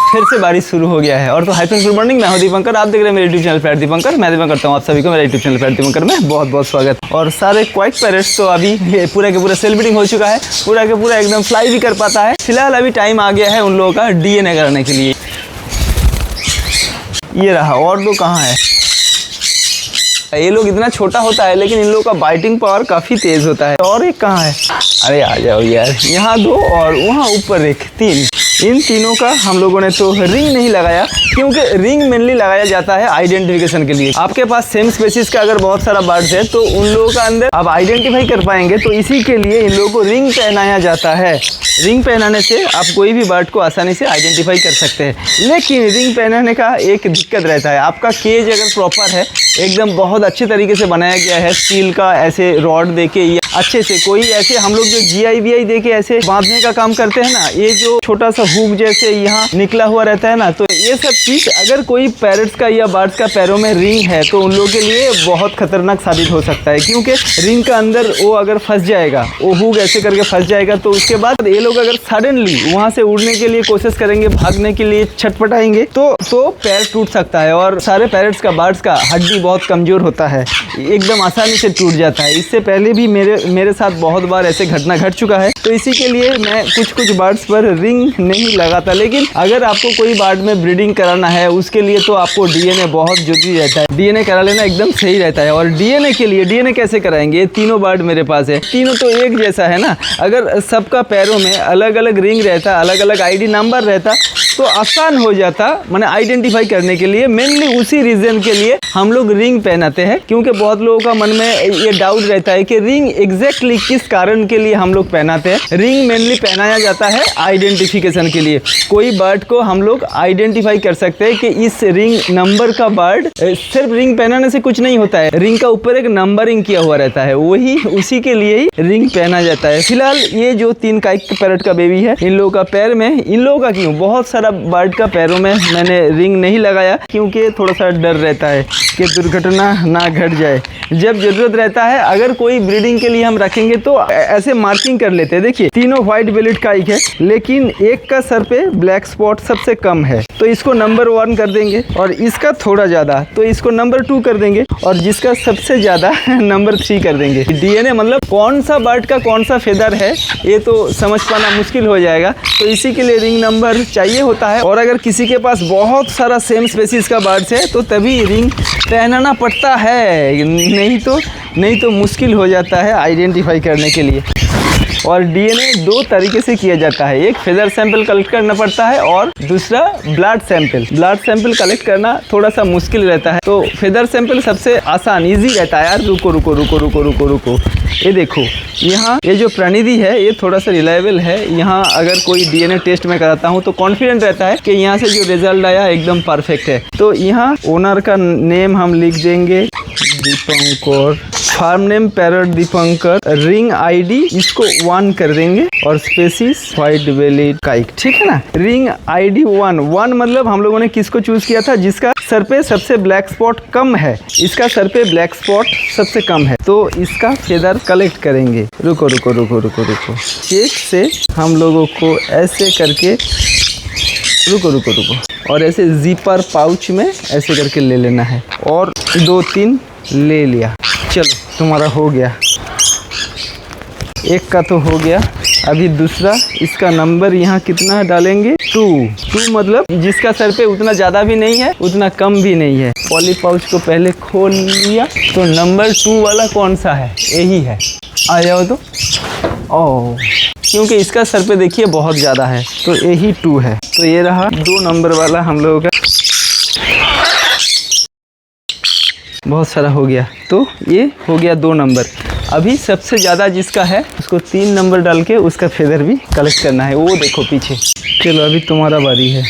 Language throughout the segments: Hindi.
फिर से बारिश शुरू हो गया है। और तो हाई फ्रेंड्स, गुड मॉर्निंग, मैं हूं दीपंकर। आप देख रहे हैं मेरे यूट्यूब चैनल पैरट दीपंकर। मैं दीपंकर करता हूं आप सभी को मेरे यूट्यूब चैनल पैरट दीपंकर में बहुत बहुत स्वागत। और सारे क्वाइट पैरट्स तो अभी पूरा के पूरा सेल ब्रीडिंग हो चुका है, पूरा के पूरा एकदम फ्लाई भी कर पाता है। फिलहाल अभी टाइम आ गया है उन लोगों का DNA कराने के लिए। ये रहा, और दो कहाँ है? ये लोग इतना छोटा होता है लेकिन इन लोगों का बाइटिंग पावर काफ़ी तेज़ होता है। और एक कहाँ है? अरे आ जाओ यार, यहाँ दो और वहाँ ऊपर एक, तीन। इन तीनों का हम लोगों ने तो रिंग नहीं लगाया, क्योंकि रिंग मेनली लगाया जाता है आइडेंटिफिकेशन के लिए। आपके पास सेम स्पेसीज का अगर बहुत सारा बर्ड्स है तो उन लोगों का अंदर आप आइडेंटिफाई कर पाएंगे, तो इसी के लिए इन लोगों को रिंग पहनाया जाता है। रिंग पहनाने से आप कोई भी बर्ड को आसानी से आइडेंटिफाई कर सकते हैं। लेकिन रिंग पहनाने का एक दिक्कत रहता है, आपका केज अगर प्रॉपर है, एकदम बहुत अच्छे तरीके से बनाया गया है, स्टील का ऐसे रॉड देके या अच्छे से, कोई ऐसे हम लोग जो GI देके ऐसे बांधने का काम करते हैं ना, ये जो छोटा सा हुक जैसे यहाँ निकला हुआ रहता है ना, तो ये सब चीज़ अगर कोई पैरट्स का या बर्ड्स का पैरों में रिंग है तो उन लोगों के लिए बहुत खतरनाक साबित हो सकता है। क्योंकि रिंग का अंदर वो अगर फंस जाएगा, वो हुक ऐसे करके फंस जाएगा, तो उसके बाद ये लोग अगर सडनली वहाँ से उड़ने के लिए कोशिश करेंगे, भागने के लिए छटपटाएंगे, तो पैर टूट सकता है। और सारे पैरट्स का, बर्ड्स का हड्डी बहुत कमज़ोर होता है, एकदम आसानी से टूट जाता है। इससे पहले भी मेरे साथ बहुत बार ऐसे घटना घट चुका है, तो इसी के लिए मैं कुछ बर्ड्स पर रिंग नहीं लगाता। लेकिन अगर आपको कोई बर्ड में ब्रीडिंग कराना है उसके लिए तो आपको DNA बहुत जरूरी रहता है। DNA करा लेना एकदम सही रहता है। और DNA के लिए DNA कैसे कराएंगे? तीनों बर्ड मेरे पास है, तीनों तो एक जैसा है ना। अगर सबका पैरों में अलग अलग रिंग रहता, अलग अलग ID नंबर रहता, तो आसान हो जाता मैंने आइडेंटिफाई करने के लिए। मेनली उसी रीज़न के लिए हम लोग रिंग पहनाते हैं, क्योंकि बहुत लोगों का मन में ये डाउट रहता है कि रिंग एग्जैक्टली किस कारण के लिए हम लोग पहनाते हैं। रिंग मेनली पहनाया जाता है आइडेंटिफिकेशन के लिए। कोई बर्ड को हम लोग आइडेंटिफाई कर सकते हैं कि इस रिंग नंबर का बर्ड। सिर्फ रिंग पहनाने से कुछ नहीं होता है, रिंग का ऊपर एक नंबरिंग किया हुआ रहता है, वही उसी के लिए ही रिंग पहना जाता है। फिलहाल ये जो 3 काइट पैरट का बेबी है, इन लोगों का पैर में, इन लोगों का क्यों, बहुत सारा बर्ड का पैरों में मैंने रिंग नहीं लगाया, क्योंकि थोड़ा सा डर रहता है कि दुर्घटना ना घट जाए। जब जरूरत रहता है, अगर कोई ब्रीडिंग के लिए हम रखेंगे तो ऐसे मार्किंग कर लेते हैं। देखिए, तीनों व्हाइट बेलिड काइक है, लेकिन एक का सर पे ब्लैक स्पॉट सबसे कम है, तो इसको नंबर 1 कर देंगे। और इसका थोड़ा ज़्यादा, तो इसको नंबर 2 कर देंगे। और जिसका सबसे ज़्यादा नंबर 3 कर देंगे। DNA मतलब कौन सा बर्ड का कौन सा फेदर है, ये तो समझ पाना मुश्किल हो जाएगा, तो इसी के लिए रिंग नंबर चाहिए होता है। और अगर किसी के पास बहुत सारा सेम स्पेसीज का बर्ड्स है तो तभी रिंग पहनाना पड़ता है, नहीं तो मुश्किल हो जाता है आइडेंटिफाई करने के लिए। और DNA 2 तरीके से किया जाता है, एक फेदर सैंपल कलेक्ट करना पड़ता है और दूसरा blood sample. Blood sample collect करना थोड़ा सा मुश्किल रहता है, तो फेदर सैंपल सबसे आसान, इजी रहता है। यार रुको, ये देखो, यहाँ ये जो प्रतिनिधि है ये थोड़ा सा रिलायबल है। यहाँ अगर कोई DNA टेस्ट में कराता हूँ तो कॉन्फिडेंट रहता है कि यहाँ से जो रिजल्ट आया एकदम परफेक्ट है। तो यहाँ ओनर का नेम हम लिख देंगे, Deepankar, farm name parrot Deepankar, ring ID इसको 1 कर देंगे और स्पेसीज व्हाइट बेलिड काइक, ठीक है ना। रिंग ID 1 मतलब हम लोगों ने किसको चूज किया था? जिसका सर पे सबसे ब्लैक स्पॉट कम है। इसका सर पे ब्लैक स्पॉट सबसे कम है, तो इसका फेदर कलेक्ट करेंगे। रुको, चेक से हम लोगों को ऐसे करके, रुको, और ऐसे जीपर पाउच में ऐसे करके ले लेना है। और 2-3 ले लिया, चलो तुम्हारा हो गया, एक का तो हो गया। अभी दूसरा, इसका नंबर यहाँ कितना डालेंगे? 2 मतलब जिसका सर पे उतना ज़्यादा भी नहीं है, उतना कम भी नहीं है। पॉली पाउच को पहले खोल लिया, तो नंबर 2 वाला कौन सा है? यही है, आ जाओ तो। ओह, क्योंकि इसका सर पे देखिए बहुत ज़्यादा है, तो यही 2 है। तो ये रहा 2 नंबर वाला हम लोगों का, बहुत सारा हो गया, तो ये हो गया 2 नंबर। अभी सबसे ज़्यादा जिसका है उसको 3 नंबर डाल के उसका फेदर भी कलेक्ट करना है। वो देखो पीछे। चलो अभी तुम्हारा बारी है,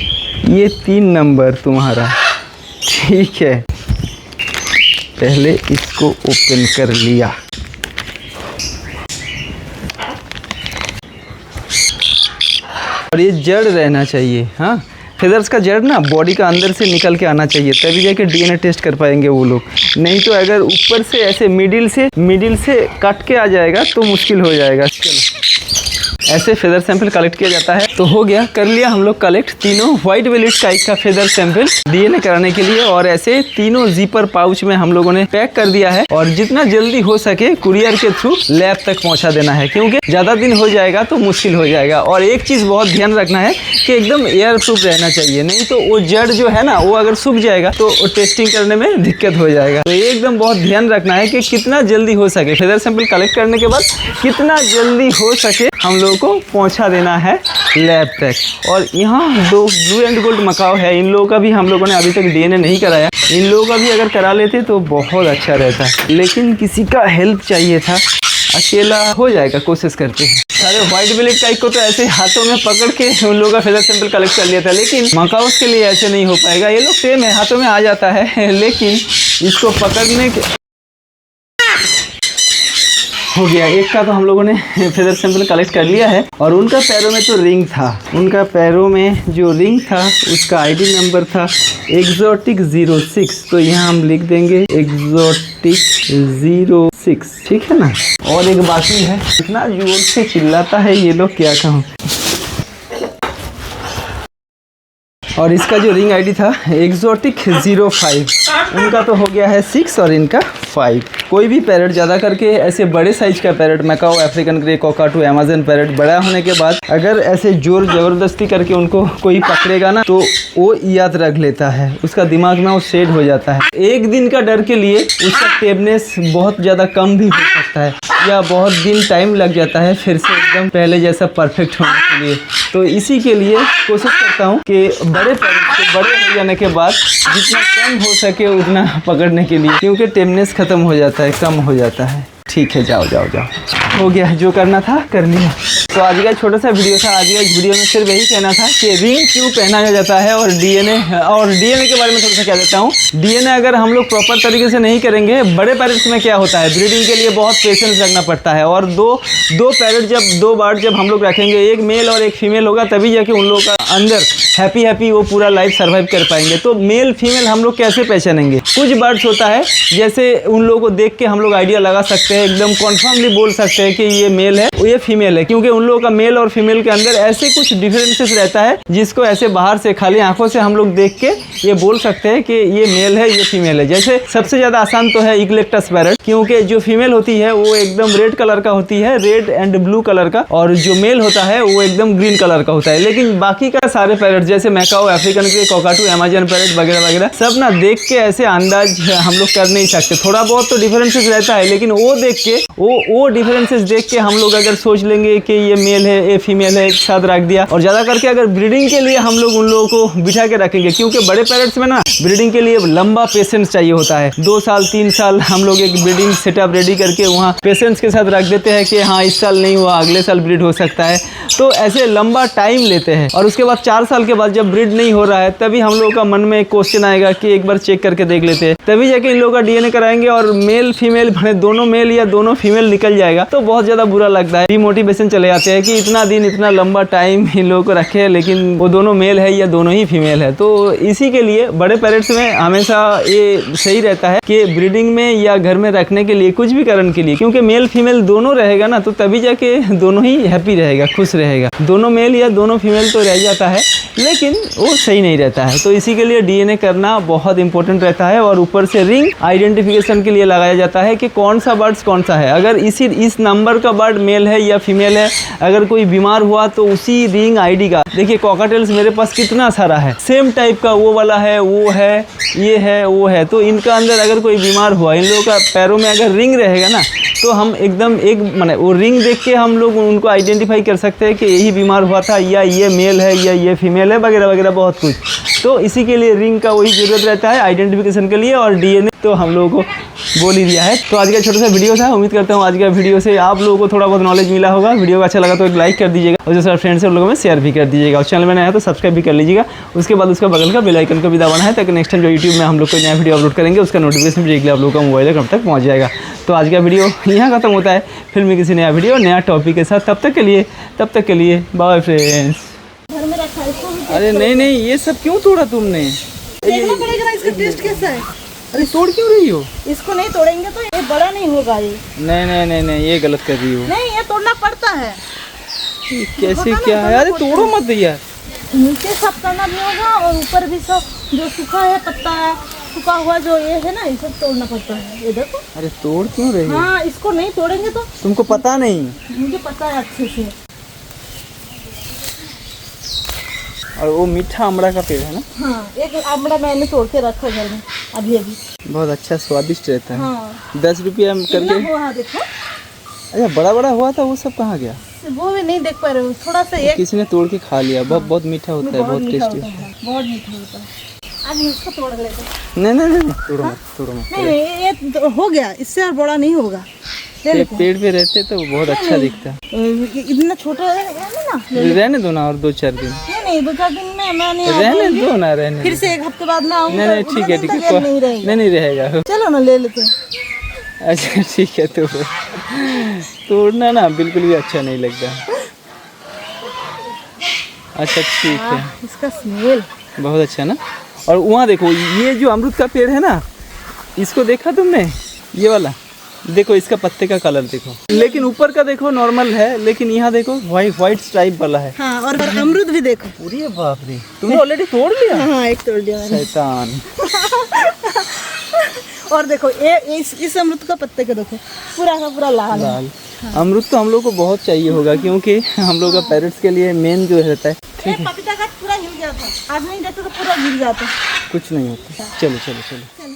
ये 3 नंबर तुम्हारा, ठीक है। पहले इसको ओपन कर लिया, और ये जड़ रहना चाहिए। हाँ, फेदर्स का जड़ ना बॉडी का अंदर से निकल के आना चाहिए, तभी जाके DNA टेस्ट कर पाएंगे वो लोग। नहीं तो अगर ऊपर से ऐसे मिडिल से कट के आ जाएगा तो मुश्किल हो जाएगा। चलो ऐसे फेदर सैंपल कलेक्ट किया जाता है। तो हो गया, कर लिया हम लोग कलेक्ट तीनों व्हाइट वेलवेट काइट का फेदर सैंपल डीएनए कराने के लिए, और ऐसे तीनों जीपर पाउच में हम लोगों ने पैक कर दिया है और जितना जल्दी हो सके कुरियर के थ्रू लैब तक पहुंचा देना है, क्योंकि ज़्यादा दिन हो जाएगा तो मुश्किल हो जाएगा। और एक चीज़ बहुत ध्यान रखना है कि एकदम एयर प्रूफ रहना चाहिए, नहीं तो वो जड़ जो है ना वो अगर सूख जाएगा तो टेस्टिंग करने में दिक्कत हो जाएगा। तो ये एकदम बहुत ध्यान रखना है कि कितना जल्दी हो सके फेदर सैंपल कलेक्ट करने के बाद कितना जल्दी हो सके हम लोगों को पहुंचा देना है लैब तक। और यहाँ दो ब्लू एंड गोल्ड मकाओ है, इन लोगों का भी हम लोगों ने अभी तक डीएनए नहीं कराया। इन लोगों का भी अगर करा लेते तो बहुत अच्छा रहता, लेकिन किसी का हेल्प चाहिए था, अकेला हो जाएगा, कोशिश करते हैं। सारे व्हाइट वेलवेट काइट को तो ऐसे हाथों में पकड़ के उन लोगों का फेदर सैंपल कलेक्ट कर लिया था, लेकिन मकाउस के लिए ऐसे नहीं हो पाएगा। ये लोग सेम है, हाथों में आ जाता है, लेकिन इसको पकड़ने के हो गया। एक का तो हम लोगों ने फेदर सैंपल कलेक्ट कर लिया है, और उनका पैरों में तो रिंग था, उनका पैरों में जो रिंग था उसका आईडी नंबर था एक्सोटिक 06। तो यहाँ हम लिख देंगे एक्सोटिक 06, ठीक है ना। और एक बाकी है, इतना जोर से चिल्लाता है ये लोग, क्या कहूँ। और इसका जो रिंग आईडी था एक्सोटिक 05, उनका तो हो गया है 6 और इनका 5। कोई भी पैरेट ज़्यादा करके ऐसे बड़े साइज का parrot, macaw, African grey, cockatoo, Amazon parrot, बड़ा होने के बाद अगर ऐसे जोर ज़बरदस्ती करके उनको कोई पकड़ेगा ना तो वो याद रख लेता है, उसका दिमाग में वो सेट हो जाता है। एक दिन का डर के लिए उसका टेबनेस बहुत ज़्यादा कम भी हो सकता है, या बहुत दिन टाइम लग जाता है फिर से एकदम पहले जैसा परफेक्ट होने के लिए। तो इसी के लिए कोशिश करता हूँ कि बड़े पैरेट को बड़े हो जाने के बाद जितना कम हो सके उतना पकड़ने के लिए, क्योंकि टेमनेस ख़त्म हो जाता है, कम हो जाता है। ठीक है, जाओ जाओ जाओ, हो गया, जो करना था कर लिया। तो आज का छोटा सा वीडियो था। आज का इस वीडियो में सिर्फ यही कहना था कि रिंग क्यों पहनाया जाता है, और डीएनए के बारे में थोड़ा सा कह देता हूँ। डीएनए अगर हम लोग प्रॉपर तरीके से नहीं करेंगे, बड़े पैरेट्स में क्या होता है, ब्रीडिंग के लिए बहुत पेशेंस रखना पड़ता है, और दो पैरेट जब दो बार जब हम लोग रखेंगे, एक मेल और एक फीमेल होगा, तभी जाके उन लोगों का अंदर हैप्पी वो पूरा लाइफ सर्वाइव कर पाएंगे। तो मेल फीमेल हम लोग कैसे पहचानेंगे? कुछ बर्ड्स होता है जैसे उन लोगों को देख के हम लोग आइडिया लगा सकते हैं, एकदम कॉन्फर्मली बोल सकते हैं कि ये मेल है, ये फीमेल है, क्योंकि उन लोगों का मेल और फीमेल के अंदर ऐसे कुछ डिफरेंसेस रहता है जिसको ऐसे बाहर से खाली आंखों से हम लोग देख के ये बोल सकते हैं कि ये मेल है, ये फीमेल है। जैसे सबसे ज़्यादा आसान तो है इग्लेक्टस पैरेट, क्योंकि जो फीमेल होती है वो एकदम रेड कलर का होती है, रेड एंड ब्लू कलर का, और जो मेल होता है वो एकदम ग्रीन कलर का होता है। लेकिन बाकी का सारे पैरेट जैसे macaw, African grey, cockatoo, Amazon parrot वगैरह वगैरह सब ना देख के ऐसे अंदाज हम लोग कर नहीं सकते। थोड़ा बहुत तो डिफरेंसेस रहता है, लेकिन वो देख के वो डिफरेंसेस देख के हम लोग अगर सोच लेंगे कि ये मेल है, ये फीमेल है, एक साथ रख दिया। और ज़्यादा करके अगर ब्रीडिंग के लिए हम लोग उन लोगों को बिठा के रखेंगे, क्योंकि बड़े पैरेट्स में ना ब्रीडिंग के लिए लंबा पेशेंस चाहिए होता है। 2 साल 3 साल हम लोग एक ब्रीडिंग सेटअप रेडी करके वहाँ पेशेंस के साथ रख देते हैं कि हाँ इस साल नहीं हुआ, अगले साल ब्रीड हो सकता है। तो ऐसे लंबा टाइम लेते हैं, और उसके बाद 4 साल के बाद जब ब्रीड नहीं हो रहा है, तभी हम लोगों का मन में एक क्वेश्चन आएगा कि एक बार चेक करके देख लेते हैं, तभी जाके इन लोगों का डीएनए कराएंगे। और मेल फीमेल बने दोनों मेल या दोनों फीमेल निकल जाएगा तो बहुत ज़्यादा बुरा लगता है, डिमोटिवेशन चले जाते हैं कि इतना दिन इतना लंबा टाइम इन लोगों को रखे, लेकिन वो दोनों मेल है या दोनों ही फीमेल है। तो इसी के लिए बड़े पैरेट्स में हमेशा ये सही रहता है कि ब्रीडिंग में या घर में रखने के लिए, कुछ भी कारण के लिए, क्योंकि मेल फीमेल दोनों रहेगा ना, तो तभी जाके दोनों ही हैप्पी रहेगा, खुश रहेगा। दोनों मेल या दोनों फीमेल तो रह जाता है, लेकिन वो सही नहीं रहता है। तो इसी के लिए डीएनए करना बहुत इंपॉर्टेंट रहता है। और ऊपर से रिंग आइडेंटिफिकेशन के लिए लगाया जाता है कि कौन सा बर्ड्स कौन सा है। अगर इस नंबर का बर्ड मेल है या फीमेल है, अगर कोई बीमार हुआ तो उसी रिंग आईडी का, देखिए कॉकाटेल्स मेरे पास कितना सारा है, सेम टाइप का, वो वाला है, वो है, ये है, वो है। तो इनका अंदर अगर कोई बीमार हुआ, इन लोगों का पैरों में अगर रिंग रहेगा ना, तो हम एकदम एक माने वो रिंग देख के हम लोग उनको आइडेंटिफाई कर सकते हैं कि यही बीमार हुआ था, या ये मेल है या ये फीमेल है, वगैरह वगैरह बहुत कुछ। तो इसी के लिए रिंग का वही ज़रूरत रहता है आइडेंटिफिकेशन के लिए, और डीएनए तो हम लोगों को बोल ही दिया है। तो आज का छोटा सा वीडियो था, उम्मीद करता हूँ आज का वीडियो से आप लोगों को थोड़ा बहुत नॉलेज मिला होगा। वीडियो अच्छा लगा तो एक लाइक कर दीजिएगा, और जो सारे फ्रेंड्स हैं उन लोगों में शेयर भी कर दीजिएगा, और चैनल में नया है तो सब्सक्राइब भी कर लीजिएगा। उसके बाद उसका बगल का बेल आइकन को भी दबाना है, ताकि नेक्स्ट टाइम जो यूट्यूब में हम लोग कोई नया वीडियो अपलोड करेंगे उसका नोटिफिकेशन डायरेक्टली आप लोगों का मोबाइल कब तक पहुँच जाएगा। तो आज का वीडियो यहाँ खत्म होता है, फिर मैं किसी नया वीडियो नया टॉपिक के साथ, तब तक के लिए बाय फ्रेंड्स। अरे नहीं, ये सब क्यों तोड़ा तुमने? देखना पड़ेगा ना इसका टेस्ट कैसा है। अरे तोड़ क्यों रही हो? इसको नहीं तोड़ेंगे तो ये बड़ा नहीं होगा। ये नहीं, ये गलत कर रही हो। नहीं, ये तोड़ना पड़ता है। ये कैसे क्या है? अरे तोड़ो मत यार। नीचे सब करना भी होगा और ऊपर भी सब जो सूखा है पत्ता है, सूखा हुआ जो ये है ना, ये सब तोड़ना पड़ता है। ये देखो। अरे तोड़ क्यों रही है? हाँ, इसको नहीं तोड़ेंगे तो तुमको पता नहीं? मुझे पता है अच्छे से। और वो मीठा आमड़ा का पेड़ है ना? हाँ, एक आमड़ा मैंने तोड़ के रखा घर में अभी अभी। बहुत अच्छा स्वादिष्ट रहता है। हाँ, 10 रुपया कितना करके। हुआ देखो। अच्छा बड़ा बड़ा हुआ था, वो सब कहाँ गया? वो भी नहीं देख पा रहे हो, थोड़ा सा एक किसी ने तोड़ के खा लिया। बहुत बहुत मीठा होता है, बहुत मीठा टेस्टी। होता है, बहुत मीठा होता है। आज हम इसको तोड़ लेते हैं। नहीं नहीं नहीं, तोड़ो मत, तोड़ो मत। नहीं नहीं, ये तो हो गया, इससे और बड़ा नहीं होगा। ले ये लेते हैं। पेड़ पे रहते तो बहुत अच्छा दिखता है। इतना छोटा है ना, ले ले। रहने दो ना और 2-4 दिन। नहीं 2-4 दिन में मैं नहीं आ रहने पाऊंगी। दो ना, रहने फिर दो। से 1 हफ्ते बाद में आऊंगा। नहीं नहीं ठीक है ठीक है, नहीं रहेगा। नहीं नहीं रहेगा। चलो ना, ले लेते हैं। अच्छा ठीक है, तो तोड़ना ना बिल्कुल भी अच्छा नहीं लगता। अच्छा ठीक है, इसका स्मेल बहुत अच्छा ना। और वहाँ देखो, ये जो अमरूद का पेड़ है ना, इसको देखा तुमने? ये वाला देखो, इसका पत्ते का कलर देखो। लेकिन ऊपर का देखो नॉर्मल है, लेकिन यहाँ देखो व्हाइट स्ट्राइप वाला है। हाँ, और अमरूद भी देखो। पूरी बाप रे, तुमने ऑलरेडी तोड़ लिया? हाँ, एक तोड़ दिया मैंने। शैतान। और देखो ये इस अमरूद का पत्ते को देखो, पूरा का पूरा लाल है। लाल अमरूद तो हम लोग को बहुत चाहिए होगा, क्योंकि हम लोग का पेरेंट्स के लिए मेन जो रहता है। ये पपीता का पूरा हिल गया था, आज नहीं देखते तो पूरा गिर जाता। कुछ नहीं होता। चलो चलो चलो। चलो।